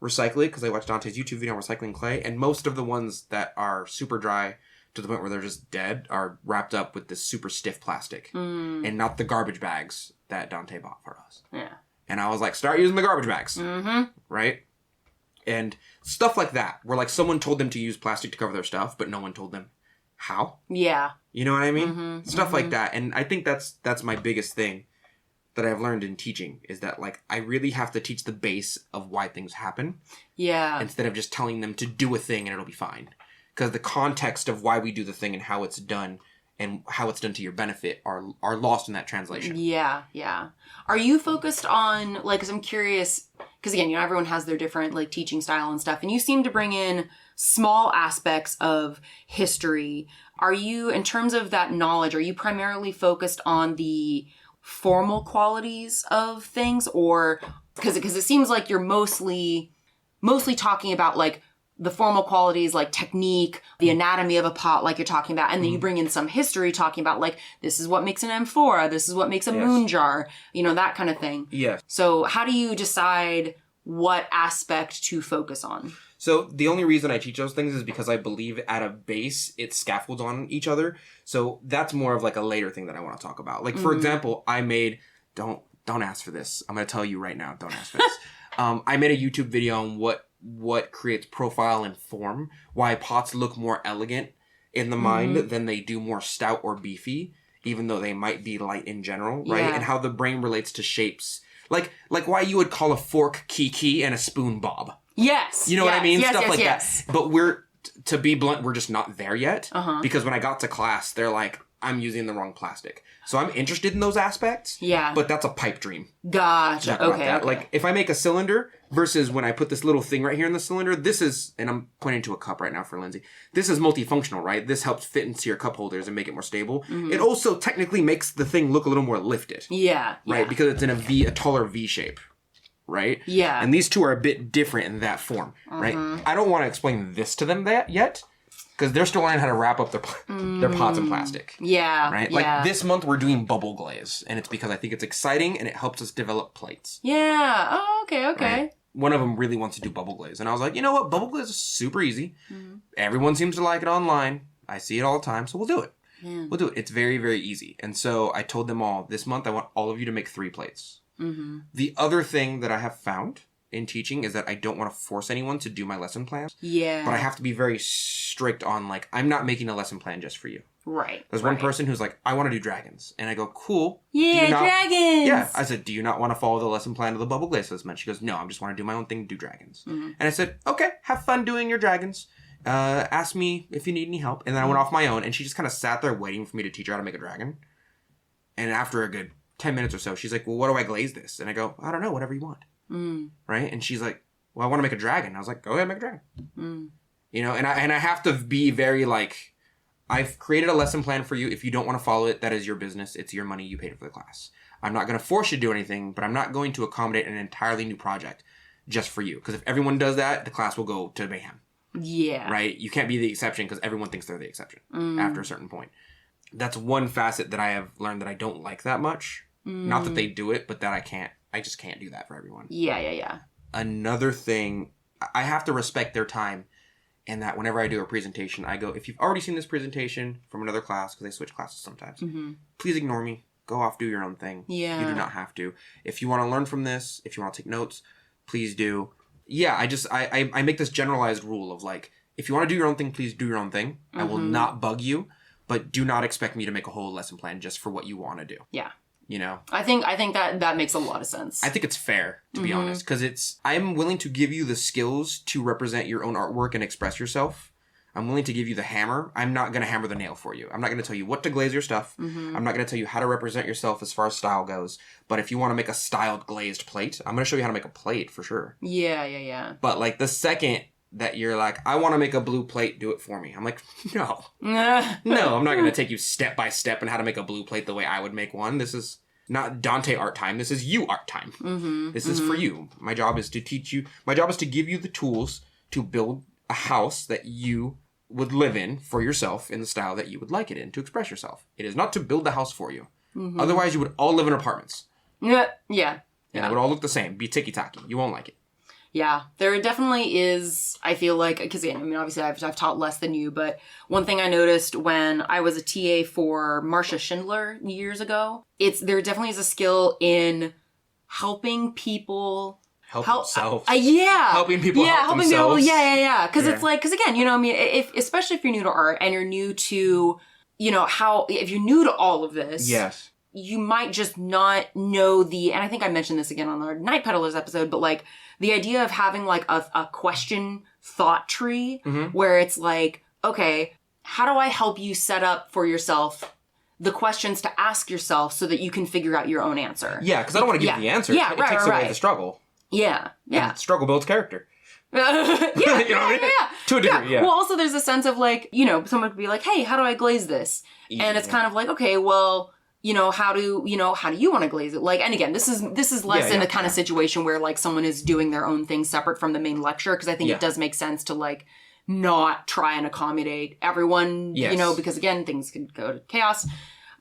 recycle it because I watched Dante's YouTube video on recycling clay. And most of the ones that are super dry to the point where they're just dead are wrapped up with this super stiff plastic. And not the garbage bags that Dante bought for us. Yeah. And I was like, start using the garbage bags. Right? And stuff like that, where like someone told them to use plastic to cover their stuff, but no one told them how. Yeah. You know what I mean? Stuff like that. And I think that's my biggest thing that I've learned in teaching, is that like I really have to teach the base of why things happen. Yeah. Instead of just telling them to do a thing and it'll be fine. Because the context of why we do the thing and how it's done and how it's done to your benefit are lost in that translation. Yeah, yeah. Are you focused on, like, because I'm curious, because again, everyone has their different, like, teaching style and stuff, and you seem to bring in small aspects of history. Are you, in terms of that knowledge, are you primarily focused on the formal qualities of things, or, because it seems like you're mostly talking about, like, the formal qualities, like technique, the anatomy of a pot, like you're talking about. And then you bring in some history talking about, like, this is what makes an amphora, this is what makes a moon jar, that kind of thing. Yes. So how do you decide what aspect to focus on? So the only reason I teach those things is because I believe at a base, it scaffolds on each other. So that's more of like a later thing that I want to talk about. Like, for example, I made, don't ask for this. I'm going to tell you right now, don't ask for this. I made a YouTube video on what creates profile and form, why pots look more elegant in the mind than they do more stout or beefy, even though they might be light in general, right? Yeah. And how the brain relates to shapes. Like why you would call a fork Kiki and a spoon Bob. Yes. You know what I mean? Yes, Stuff yes, like yes. that. But to be blunt, we're just not there yet. Because when I got to class, they're like, I'm using the wrong plastic. So I'm interested in those aspects. Yeah. But that's a pipe dream. Gotcha. Okay. Like, if I make a cylinder versus when I put this little thing right here in the cylinder, this is, and I'm pointing to a cup right now for Lindsey, this is multifunctional, right? This helps fit into your cup holders and make it more stable. It also technically makes the thing look a little more lifted. Yeah. Right? Yeah. Because it's in a taller V shape. Right? Yeah. And these two are a bit different in that form. Right? I don't want to explain this to them yet. Because they're still learning how to wrap up their pots in plastic. Yeah. Right? Yeah. Like this month we're doing bubble glaze. And it's because I think it's exciting and it helps us develop plates. Yeah. Oh, okay. Right? One of them really wants to do bubble glaze. And I was like, you know what? Bubble glaze is super easy. Everyone seems to like it online. I see it all the time. So we'll do it. Yeah. We'll do it. It's very, very easy. And so I told them all, this month I want all of you to make 3 plates. The other thing that I have found in teaching is that I don't want to force anyone to do my lesson plans. Yeah. But I have to be very strict on, like, I'm not making a lesson plan just for you. Right. There's one person who's like, I want to do dragons. And I go, cool. Yeah, dragons! Yeah. I said, do you not want to follow the lesson plan of the bubble glaze system? And she goes, no, I just want to do my own thing, do dragons. And I said, okay, have fun doing your dragons. Ask me if you need any help. And then I went off my own, and she just kind of sat there waiting for me to teach her how to make a dragon. And after a good 10 minutes or so, she's like, well, what do I glaze this? And I go, I don't know, whatever you want. Right? And she's like, well, I want to make a dragon. I was like, go ahead, make a dragon. You know, and I have to be very like, I've created a lesson plan for you. If you don't want to follow it, that is your business. It's your money. You paid for the class. I'm not going to force you to do anything, but I'm not going to accommodate an entirely new project just for you. Because if everyone does that, the class will go to mayhem. Yeah. Right? You can't be the exception because everyone thinks they're the exception after a certain point. That's one facet that I have learned that I don't like that much. Not that they do it, but that I just can't do that for everyone. Yeah. Another thing, I have to respect their time. And that whenever I do a presentation, I go, if you've already seen this presentation from another class, because they switch classes sometimes, please ignore me. Go off, do your own thing. Yeah. You do not have to. If you want to learn from this, if you want to take notes, please do. Yeah, I make this generalized rule of like, if you want to do your own thing, please do your own thing. I will not bug you, but do not expect me to make a whole lesson plan just for what you want to do. Yeah. You know? I think that makes a lot of sense. I think it's fair, to be honest, because I'm willing to give you the skills to represent your own artwork and express yourself. I'm willing to give you the hammer. I'm not going to hammer the nail for you. I'm not going to tell you what to glaze your stuff. I'm not going to tell you how to represent yourself as far as style goes. But if you want to make a styled glazed plate, I'm going to show you how to make a plate for sure. Yeah. But like the second that you're like, I want to make a blue plate, do it for me. I'm like, no. No, I'm not going to take you step by step on how to make a blue plate the way I would make one. This is not Donte art time. This is you art time. This is for you. My job is to teach you. My job is to give you the tools to build a house that you would live in for yourself in the style that you would like it in to express yourself. It is not to build the house for you. Otherwise, you would all live in apartments. Yeah. And it would all look the same. Be ticky-tacky. You won't like it. Yeah, there definitely is, I feel like, because I mean, obviously I've taught less than you, but one thing I noticed when I was a TA for Marcia Schindler years ago, there definitely is a skill in helping people help themselves. Helping people help themselves. Yeah. Because it's like, because again, you know, I mean, especially if you're new to art and you're new to, you know, if you're new to all of this. Yes. You might just not know and I think I mentioned this again on our Mud Peddlers episode, but like the idea of having like a question thought tree where it's like, okay, how do I help you set up for yourself the questions to ask yourself so that you can figure out your own answer? Yeah, because I don't want to give you the answer. Yeah, it takes away the struggle. Yeah. And struggle builds character. To a degree, yeah. Well, also there's a sense of like, you know, someone could be like, hey, how do I glaze this? And it's kind of like, okay, well, you know, how do you want to glaze it? Like, and again, this is less in a kind of situation where like someone is doing their own thing separate from the main lecture. Cause I think it does make sense to like not try and accommodate everyone, you know, because again, things can go to chaos.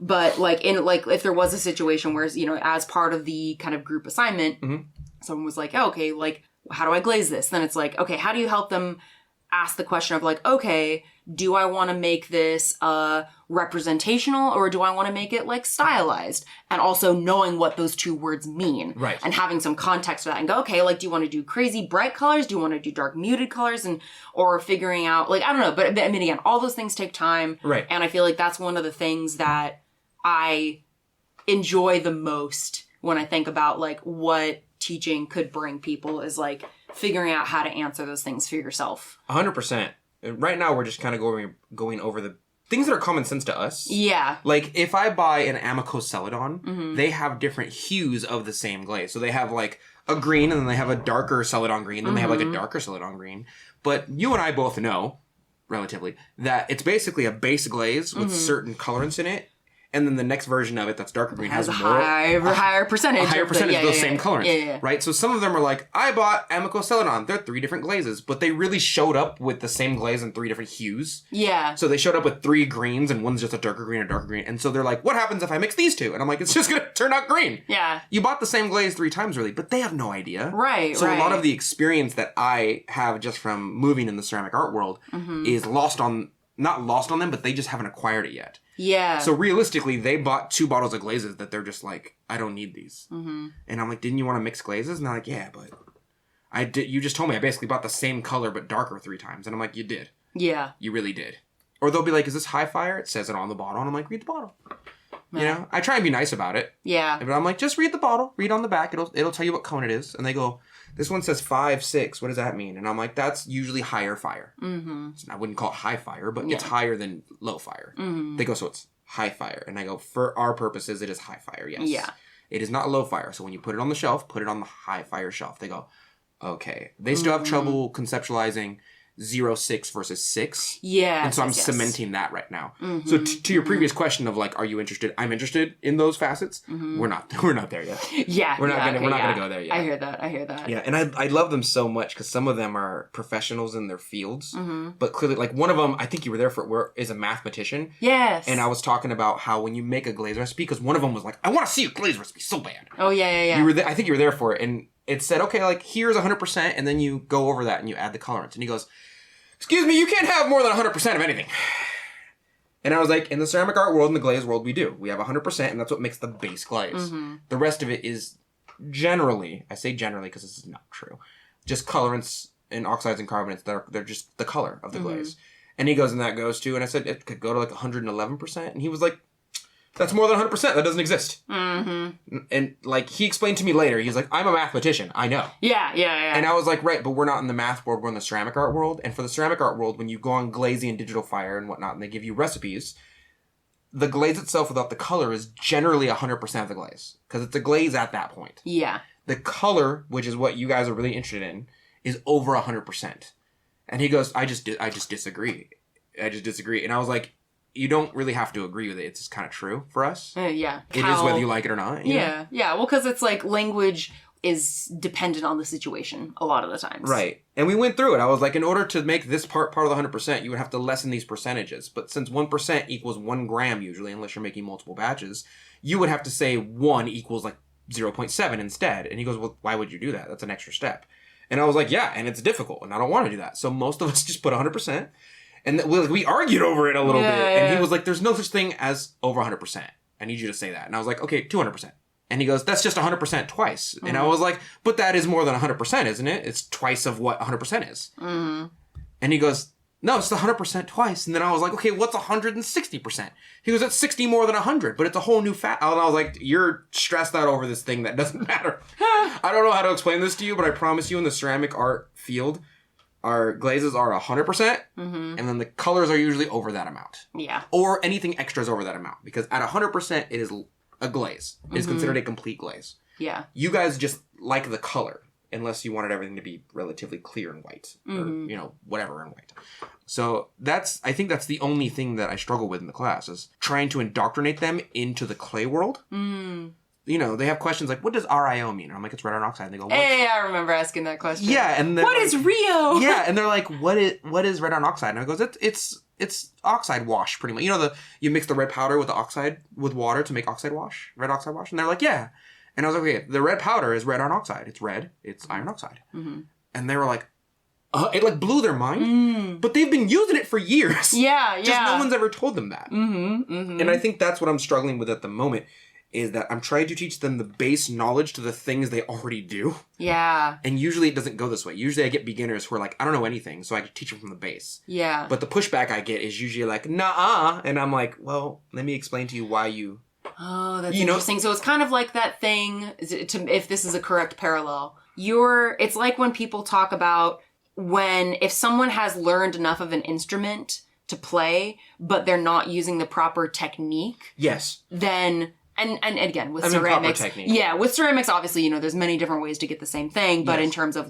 But like if there was a situation where, you know, as part of the kind of group assignment, someone was like, oh, okay, like, how do I glaze this? Then it's like, okay, how do you help them ask the question of like, okay, do I want to make this representational or do I want to make it like stylized? And also knowing what those two words mean. Right. And having some context for that and go, okay, like, do you want to do crazy bright colors? Do you want to do dark muted colors? Or figuring out, like, I don't know. But I mean, again, all those things take time. Right. And I feel like that's one of the things that I enjoy the most when I think about like what teaching could bring people is like figuring out how to answer those things for yourself. 100%. Right now, we're just kind of going over the things that are common sense to us. Yeah. Like, if I buy an Amico Celadon, they have different hues of the same glaze. So they have, like, a green, and then they have a darker Celadon green, and then they have, like, a darker Celadon green. But you and I both know, relatively, that it's basically a base glaze with certain colorants in it. And then the next version of it that's darker green has a more, higher percentage. A higher percentage of those same colorants. Yeah. Right? So some of them are like, I bought Amico Celadon. They're 3 different glazes. But they really showed up with the same glaze in 3 different hues. Yeah. So they showed up with 3 greens and one's just a darker green. And so they're like, what happens if I mix these 2? And I'm like, it's just going to turn out green. Yeah. You bought the same glaze 3 times really, but they have no idea. Right, so a lot of the experience that I have just from moving in the ceramic art world is not lost on them, but they just haven't acquired it yet. Yeah. So realistically, they bought 2 bottles of glazes that they're just like, I don't need these. And I'm like, didn't you want to mix glazes? And they're like, yeah, but you just told me I basically bought the same color but darker 3 times. And I'm like, you did. Yeah. You really did. Or they'll be like, is this high fire? It says it on the bottle. And I'm like, read the bottle. You know, I try and be nice about it. Yeah. But I'm like, just read the bottle. Read on the back. It'll tell you what cone it is. And they go, this one says 5, 6. What does that mean? And I'm like, that's usually higher fire. Mm-hmm. I wouldn't call it high fire, but it's higher than low fire. Mm-hmm. They go, so it's high fire. And I go, for our purposes, it is high fire, yes. Yeah. It is not low fire. So when you put it on the shelf, put it on the high fire shelf. They go, okay. They still have trouble conceptualizing 0, 6 versus 6. Yeah. And so I'm cementing that right now. Mm-hmm. So to your previous question of like, are you interested? I'm interested in those facets. Mm-hmm. We're not there yet. Yeah. We're not gonna go there yet. I hear that. Yeah. And I love them so much because some of them are professionals in their fields. Mm-hmm. But clearly, like one of them, I think you were there for, is a mathematician. Yes. And I was talking about how when you make a glaze recipe, because one of them was like, I want to see a glaze recipe so bad. Oh yeah. You were I think you were there for it. And it said, okay, like here's 100%. And then you go over that and you add the colorants. And he goes, excuse me, you can't have more than 100% of anything. And I was like, in the ceramic art world and the glaze world, we do. We have 100%, and that's what makes the base glaze. Mm-hmm. The rest of it is generally, I say generally because this is not true, just colorants and oxides and carbonates that they're just the color of the glaze. And he goes, and that goes to, and I said, it could go to like 111%. And he was like, that's more than 100%. That doesn't exist. Mm-hmm. And like he explained to me later, he's like, I'm a mathematician. I know. Yeah. And I was like, right, but we're not in the math world. We're in the ceramic art world. And for the ceramic art world, when you go on Glazy and Digital Fire and whatnot, and they give you recipes, the glaze itself without the color is generally 100% of the glaze. Because it's a glaze at that point. Yeah. The color, which is what you guys are really interested in, is over 100%. And he goes, I just disagree. And I was like, you don't really have to agree with it. It's just kind of true for us. Yeah. It is whether you like it or not. You know? Yeah. Well, because it's like language is dependent on the situation a lot of the times. Right. And we went through it. I was like, in order to make this part of the 100%, you would have to lessen these percentages. But since 1% equals 1 gram usually, unless you're making multiple batches, you would have to say 1 equals like 0.7 instead. And he goes, well, why would you do that? That's an extra step. And I was like, yeah, and it's difficult. And I don't want to do that. So most of us just put 100%. And we argued over it a little bit. And he was like, there's no such thing as over 100%. I need you to say that. And I was like, okay, 200%. And he goes, that's just 100% twice. Mm-hmm. And I was like, but that is more than 100%, isn't it? It's twice of what 100% is. Mm-hmm. And he goes, no, it's the 100% twice. And then I was like, okay, what's 160%? He goes, that's 60 more than 100, but it's a whole new fact. And I was like, you're stressed out over this thing that doesn't matter. I don't know how to explain this to you, but I promise you in the ceramic art field, our glazes are 100%, mm-hmm. and then the colors are usually over that amount. Yeah. Or anything extra is over that amount. Because at 100%, it is a glaze. It is considered a complete glaze. Yeah. You guys just like the color, unless you wanted everything to be relatively clear and white. Mm-hmm. Or, whatever in white. So I think that's the only thing that I struggle with in the class, is trying to indoctrinate them into the clay world. Mm. They have questions like, what does RIO mean? And I'm like, it's red iron oxide. And they go, hey, I remember asking that question. Yeah. And what is Rio? Yeah. And they're like, what is red iron oxide? And I goes, it's oxide wash, pretty much. You mix the red powder with the oxide, with water to make oxide wash, red oxide wash. And they're like, yeah. And I was like, okay, the red powder is red iron oxide. It's red. It's iron oxide. Mm-hmm. And they were like, it like blew their mind. But they've been using it for years. Yeah. Just no one's ever told them that. Mm-hmm, mm-hmm. And I think that's what I'm struggling with at the moment. Is that I'm trying to teach them the base knowledge to the things they already do. Yeah. And usually it doesn't go this way. Usually I get beginners who are like, I don't know anything, so I can teach them from the base. Yeah. But the pushback I get is usually like, nah. And I'm like, well, let me explain to you why you... Oh, that's interesting. So it's kind of like that thing, if this is a correct parallel. It's like when people talk about if someone has learned enough of an instrument to play, but they're not using the proper technique. Yes. Then... And again, with ceramics, with ceramics, obviously, there's many different ways to get the same thing, but in terms of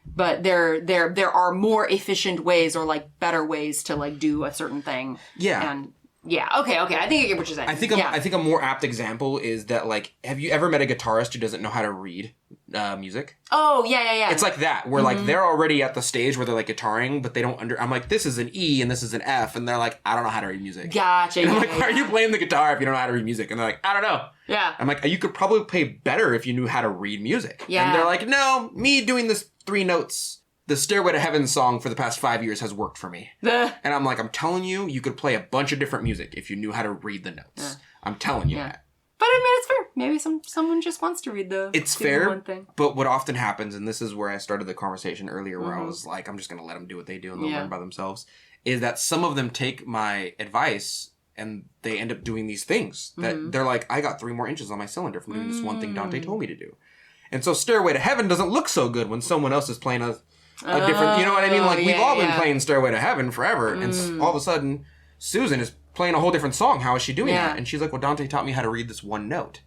but there are more efficient ways or better ways to do a certain thing. Yeah. And okay. I think I get what you're saying. I think a more apt example is that have you ever met a guitarist who doesn't know how to read music? Oh, yeah. It's like that, where they're already at the stage where they're guitaring, but they don't I'm like, this is an E and this is an F, and they're like, I don't know how to read music. Gotcha. And I'm like, why are you playing the guitar if you don't know how to read music? And they're like, I don't know. Yeah. I'm like, you could probably play better if you knew how to read music. Yeah. And they're like, no, me doing this 3 notes, the Stairway to Heaven song for the past 5 years has worked for me. And I'm like, I'm telling you, you could play a bunch of different music if you knew how to read the notes. I'm telling you that. But I mean, it's fair. Maybe someone just wants to read the... It's fair, one thing. But what often happens, and this is where I started the conversation earlier, where I was like, I'm just going to let them do what they do and they'll learn by themselves, is that some of them take my advice and they end up doing these things that they're like, I got 3 more inches on my cylinder from doing this one thing Donte told me to do. And so Stairway to Heaven doesn't look so good when someone else is playing a different, you know what I mean? Like, we've all been playing Stairway to Heaven forever. And all of a sudden, Susan is playing a whole different song. How is she doing that? And she's like, well, Donte taught me how to read this one note.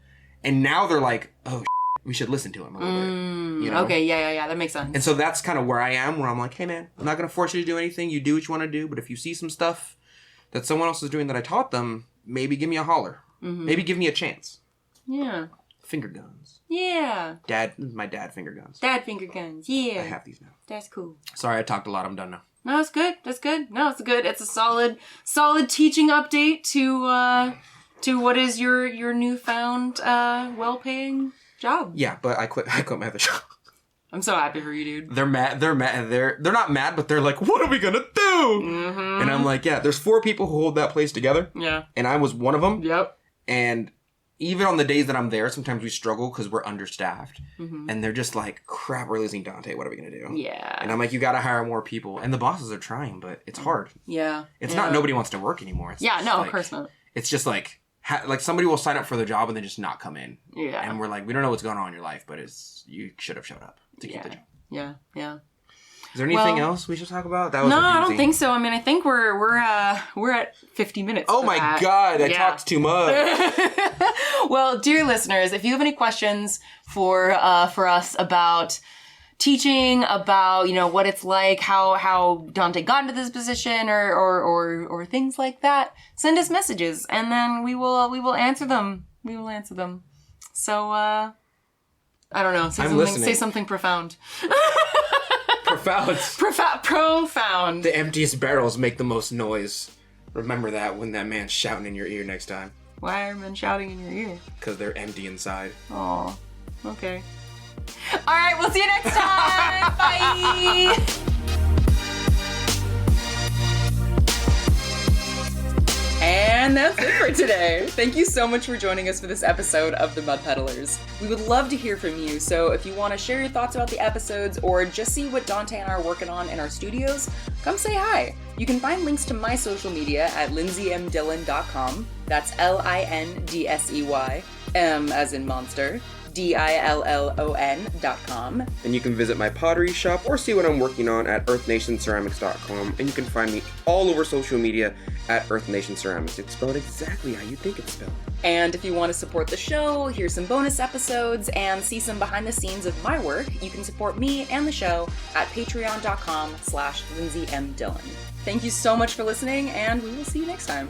And now they're like, oh, we should listen to him a little bit. You know? Okay, yeah, that makes sense. And so that's kind of where I am, where I'm like, hey, man, I'm not going to force you to do anything. You do what you want to do. But if you see some stuff that someone else is doing that I taught them, maybe give me a holler. Maybe give me a chance. Yeah. Finger guns. Yeah. My dad finger guns. Dad finger guns. Yeah. I have these now. That's cool. Sorry, I talked a lot. I'm done now. No, it's good. That's good. No, it's good. It's a solid teaching update to what is your newfound well-paying job. Yeah, but I quit my other job. I'm so happy for you, dude. They're mad. They're not mad, but they're like, what are we gonna do? And I'm like, yeah, there's 4 people who hold that place together. Yeah. And I was one of them. Yep. And even on the days that I'm there, sometimes we struggle because we're understaffed. And they're just like, crap, we're losing Donte. What are we going to do? Yeah. And I'm like, you got to hire more people. And the bosses are trying, but it's hard. Yeah. It's not nobody wants to work anymore. It's of course not. It's just like somebody will sign up for the job and then just not come in. Yeah. And we're like, we don't know what's going on in your life, but you should have showed up to keep the job. Yeah. Yeah. Is there anything else we should talk about? That was no, I don't think so. I mean, I think we're at 50 minutes. Oh my God, I talked too much. Well, dear listeners, if you have any questions for us about teaching, about what it's like, how Donte got into this position, or things like that, send us messages, and then we will answer them. We will answer them. So I don't know. Say something profound. Profound. The emptiest barrels make the most noise. Remember that when that man's shouting in your ear next time. Why are men shouting in your ear? Because they're empty inside. Aw. Okay. All right, we'll see you next time. Bye. And that's it for today. Thank you so much for joining us for this episode of the Mud Peddlers. We would love to hear from you, so if you want to share your thoughts about the episodes or just see what Donte and I are working on in our studios, come say hi. You can find links to my social media at lindseyemdillon.com. That's LINDSEY, M as in monster, DILLON.com. And you can visit my pottery shop or see what I'm working on at earthnationceramics.com. And you can find me all over social media at Earth Nation Ceramics. It's spelled exactly how you think it's spelled. And if you want to support the show, hear some bonus episodes, and see some behind the scenes of my work, you can support me and the show at patreon.com/Lindsey M Dillon. Thank you so much for listening, and we will see you next time.